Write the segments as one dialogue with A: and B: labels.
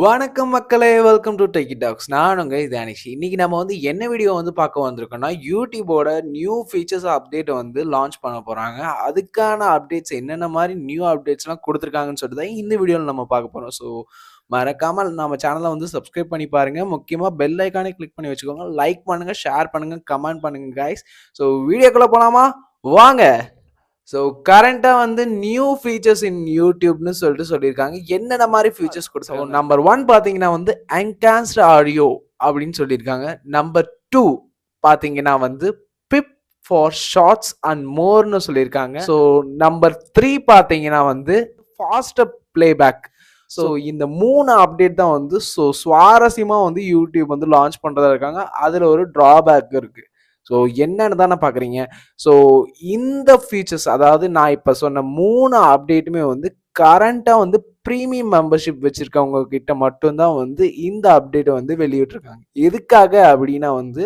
A: வணக்கம் மக்களே, welcome to techie tax. நான் உங்க தானிஷ். இன்னைக்கு நம்ம வந்து என்ன வீடியோ வந்து பார்க்க வந்திருக்கோம்னா, யூடியூபோட நியூ ஃபீச்சர்ஸ் அப்டேட் வந்து லான்ச் பண்ண போறாங்க. அதுக்கான அப்டேட்ஸ் என்னென்ன மாதிரி நியூ அப்டேட்ஸ்லாம் கொடுத்துருக்காங்கன்னு சொல்லிட்டு தான் இந்த வீடியோவில் நம்ம பார்க்க போறோம். ஸோ மறக்காம நம்ம சேனலை வந்து சப்ஸ்கிரைப் பண்ணி பாருங்க. முக்கியமா பெல் ஐக்கானே கிளிக் பண்ணி வச்சுக்கோங்க. லைக் பண்ணுங்க, ஷேர் பண்ணுங்க, கமெண்ட் பண்ணுங்க கைஸ். ஸோ வீடியோக்குள்ள போலாமா? வாங்க. ஸோ கரண்ட்டாக வந்து நியூ ஃபீச்சர்ஸ் இன் யூடியூப்னு சொல்லியிருக்காங்க. என்னென்ன மாதிரி ஃபீச்சர்ஸ் கொடுத்தாங்க? நம்பர் 1 பார்த்தீங்கன்னா வந்து என்ஹான்ஸ்டு ஆடியோ அப்படின்னு சொல்லியிருக்காங்க. நம்பர் 2 பார்த்தீங்கன்னா வந்து பிப் ஃபார் ஷார்ட்ஸ் அண்ட் மோர்னு சொல்லியிருக்காங்க. ஸோ நம்பர் 3 பார்த்தீங்கன்னா வந்து ஃபாஸ்டர் பிளேபேக். ஸோ இந்த 3 அப்டேட் தான் வந்து சுவாரஸ்யமாக வந்து யூடியூப் வந்து லான்ச் பண்ணுறதா இருக்காங்க. அதில் ஒரு ட்ராபேக் இருக்குது. ஸோ என்னன்னு தானே பார்க்குறீங்க. ஸோ இந்த ஃபீச்சர்ஸ், அதாவது நான் இப்போ சொன்ன 3 அப்டேட்டுமே வந்து கரண்ட்டாக வந்து ப்ரீமியம் மெம்பர்ஷிப் வச்சுருக்கவங்க கிட்ட மட்டும்தான் வந்து இந்த அப்டேட்டை வந்து வெளியிட்ருக்காங்க. எதுக்காக அப்படின்னா வந்து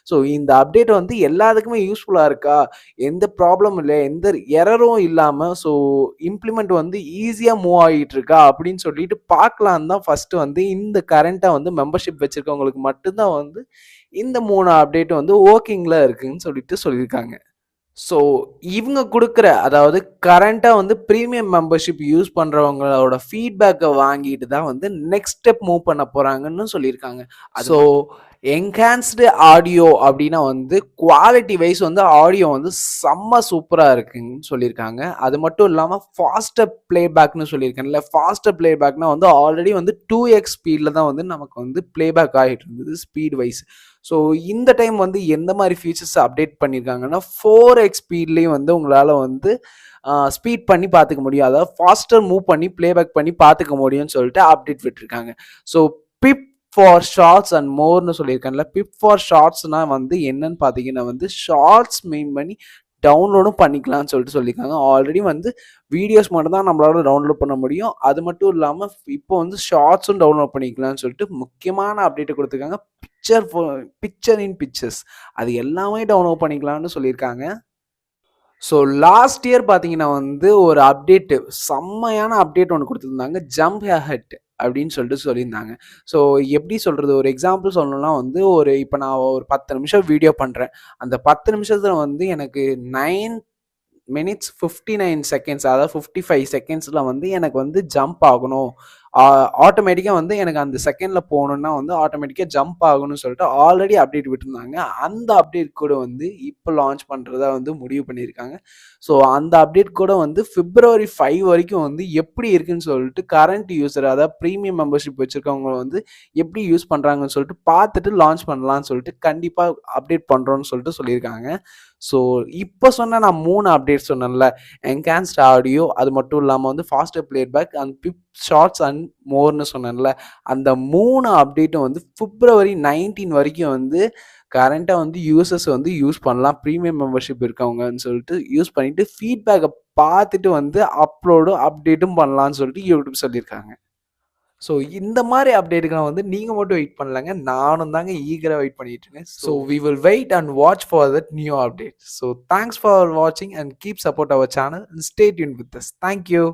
A: ஸோ இந்த அப்டேட் வந்து எல்லாத்துக்குமே யூஸ்ஃபுல்லாக இருக்கா, எந்த ப்ராப்ளமும் இல்லை, எந்த எரரும் இல்லாமல் ஸோ இம்ப்ளிமெண்ட் வந்து ஈஸியாக மூவ் ஆகிட்டு இருக்கா அப்படின்னு சொல்லிட்டு பார்க்கலான்னு தான் ஃபஸ்ட்டு வந்து இந்த கரண்ட்டாக வந்து மெம்பர்ஷிப் வச்சுருக்கவங்களுக்கு மட்டும்தான் வந்து இந்த 3 அப்டேட் வந்து ஒர்க்கிங்கில் இருக்குன்னு சொல்லியிருக்காங்க. ஸோ இவங்க கொடுக்குற, அதாவது கரண்ட்டாக வந்து ப்ரீமியம் மெம்பர்ஷிப் யூஸ் பண்ணுறவங்களோட ஃபீட்பேக்கை வாங்கிட்டு தான் வந்து நெக்ஸ்ட் ஸ்டெப் மூவ் பண்ண போகிறாங்கன்னு சொல்லியிருக்காங்க. ஸோ என்ஹான்ஸ்டு ஆடியோ அப்படின்னா வந்து குவாலிட்டி வைஸ் வந்து ஆடியோ வந்து செம்ம சூப்பராக இருக்குன்னு சொல்லியிருக்காங்க. அது மட்டும் இல்லாமல் ஃபாஸ்டர் பிளேபேக்னு சொல்லியிருக்கேன்ல, ஃபாஸ்டர் பிளேபேக்னா வந்து ஆல்ரெடி வந்து 2x ஸ்பீடில் தான் வந்து நமக்கு வந்து பிளேபேக் ஆகிட்டு இருந்தது ஸ்பீட் வைஸ். ஸோ இந்த டைம் வந்து எந்த மாதிரி ஃபீச்சர்ஸ் அப்டேட் பண்ணியிருக்காங்கன்னா 4x ஸ்பீட்லேயும் வந்து உங்களால் வந்து ஸ்பீட் பண்ணி பார்த்துக்க முடியும், அதாவது ஃபாஸ்டர் மூவ் பண்ணி பிளேபேக் பண்ணி பார்த்துக்க முடியும்னு சொல்லிட்டு அப்டேட் விட்டுருக்காங்க. So PiP for shorts and மோர்னு சொல்லியிருக்காங்கல்ல, பிப் ஃபார் ஷார்ட்ஸ்னா வந்து என்னன்னு பார்த்தீங்கன்னா வந்து ஷார்ட்ஸ் மெயின் பண்ணி டவுன்லோடும் பண்ணிக்கலாம்னு சொல்லியிருக்காங்க. ஆல்ரெடி வந்து வீடியோஸ் மட்டும் தான் நம்மளால டவுன்லோட் பண்ண முடியும். அது மட்டும் இல்லாமல் இப்போ வந்து ஷார்ட்ஸும் டவுன்லோட் பண்ணிக்கலாம்னு சொல்லிட்டு முக்கியமான அப்டேட்டை கொடுத்துருக்காங்க. பிக்சர் இன் பிக்சர்ஸ் அது எல்லாமே டவுன்லோட் பண்ணிக்கலாம்னு சொல்லியிருக்காங்க. ஸோ லாஸ்ட் இயர் பார்த்தீங்கன்னா வந்து ஒரு அப்டேட்டு, செம்மையான அப்டேட் ஒன்று கொடுத்துருந்தாங்க, ஜம்ப் ஹெட் அப்படின்னு சொல்லியிருந்தாங்க. ஸோ எப்படி சொல்கிறது, ஒரு எக்ஸாம்பிள் சொல்லணும்னா வந்து இப்போ நான் ஒரு 10 நிமிஷம் வீடியோ பண்ணுறேன். அந்த 10 நிமிஷத்தில் வந்து எனக்கு 9 minutes 59 seconds, அதாவது 55 செகண்ட்ஸில் வந்து எனக்கு வந்து ஜம்ப் ஆகணும், ஆட்டோமேட்டிக்காக வந்து எனக்கு அந்த செகண்டில் போகணுன்னா வந்து ஆட்டோமேட்டிக்காக ஜம்ப் ஆகணும்னு சொல்லிட்டு ஆல்ரெடி அப்டேட் விட்டுருந்தாங்க. அந்த அப்டேட் கூட வந்து இப்போ லான்ச் பண்ணுறதா வந்து முடிவு பண்ணியிருக்காங்க. ஸோ அந்த அப்டேட் கூட வந்து February 5 வரைக்கும் வந்து எப்படி இருக்குன்னு சொல்லிட்டு கரண்ட் யூஸர், அதாவது ப்ரீமியம் மெம்பர்ஷிப் வச்சுருக்கவங்க வந்து எப்படி யூஸ் பண்ணுறாங்கன்னு சொல்லிட்டு பார்த்துட்டு லான்ச் பண்ணலான்னு சொல்லிட்டு கண்டிப்பாக அப்டேட் பண்ணுறோன்னு சொல்லியிருக்காங்க. ஸோ இப்போ சொன்ன நான் 3 அப்டேட் சொன்னேன்ல, என்ஹான்ஸ்ட் ஆடியோ, அது மட்டும் இல்லாமல் வந்து faster playback and PiP shorts and மோர்னு சொன்னேன்ல, அந்த 3 அப்டேட்டும் வந்து February 19 வரைக்கும் வந்து கரண்ட்டாக வந்து யூசர்ஸ் வந்து யூஸ் பண்ணலாம், ப்ரீமியம் மெம்பர்ஷிப் இருக்கவங்கன்னு சொல்லிட்டு யூஸ் பண்ணிட்டு ஃபீட்பேக்கை பார்த்துட்டு வந்து அப்லோடும் அப்டேட்டும் பண்ணலான்னு சொல்லிட்டு யூடியூப் சொல்லியிருக்காங்க. ஸோ இந்த மாதிரி அப்டேட்டுக்கு வந்து நீங்கள் மட்டும் வெயிட் பண்ணலங்க, நானும் தாங்க ஈகராக வெயிட் பண்ணிட்டு இருக்கேன். So we will wait and watch for that new update. So thanks for வாட்சிங் and keep support our channel and stay tune with us. Thank you.